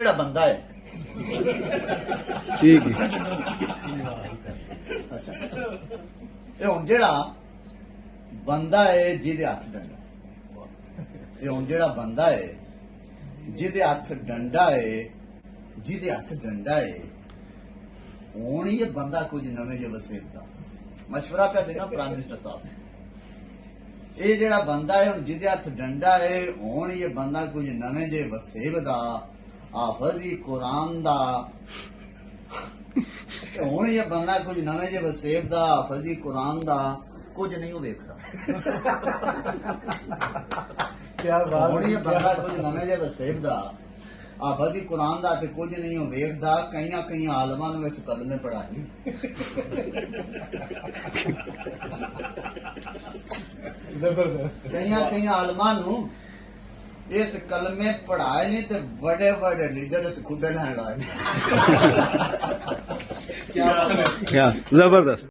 ਜਿਹੜਾ ਬੰਦਾ ਹੈ ठीक है ਅੱਛਾ ਇਹ ਹੁਣ ਜਿਹੜਾ ਬੰਦਾ ਹੈ ਜਿਹਦੇ ਹੱਥ ਡੰਡਾ ਇਹ ਹੁਣ ਜਿਹੜਾ ਬੰਦਾ ਹੈ ਜਿਹਦੇ ਹੱਥ ਡੰਡਾ ਹੈ ਜਿਹਦੇ ਹੱਥ ਡੰਡਾ ਹੈ ਹੁਣ ਇਹ ਬੰਦਾ ਕੁਝ ਨਵੇਂ ਜਿਹੇ ਵਸੇਬ ਦਾ ਮਸ਼ਵਰਾ ਪਿਆ ਦੇਣਾ ਪ੍ਰਾਈਮ ਮਿਨਿਸਟਰ ਸਾਹਿਬ ਇਹ ਜਿਹੜਾ ਬੰਦਾ ਹੈ ਹੁਣ ਜਿਹਦੇ ਹੱਥ ਡੰਡਾ ਹੈ ਹੁਣ ਇਹ ਬੰਦਾ ਕੁਝ ਨਵੇਂ ਜਿਹੇ ਵਸੇਬ ਦਾ ਹਾਫਜ਼ੀ ਕੁਰਾਨ ਦਾ ਹੁਣ ਇਹ ਬੰਦਾ ਕੁਝ ਨਵੇਂ ਜਿਹੇ ਵਸੇਬ ਦਾ ਹਾਫਜ਼ੀ ਕੁਰਾਨ ਦਾ ਕੁਝ ਨਹੀਂ ਉਹ ਵੇਖਦਾ ਹੁਣ ਇਹ ਬੰਦਾ ਕੁਝ ਨਵੇਂ ਜਿਹੇ ਵਸੇਬ ਦਾ ਹਾਫਜ਼ੀ ਕੁਰਾਨ ਦਾ ਤੇ ਕੁਝ ਨਹੀਂ ਉਹ ਵੇਖਦਾ ਕਈ ਆਲਮਾਂ ਨੂੰ ਇਸ ਕਲਮੇ ਪੜ੍ਹਾਈ ਕਈ ਆਲਮਾਂ ਨੂੰ इस कलमे पढ़ाए नहीं तो बड़े बड़े लीडर इस खुद लाए क्या जबरदस्त।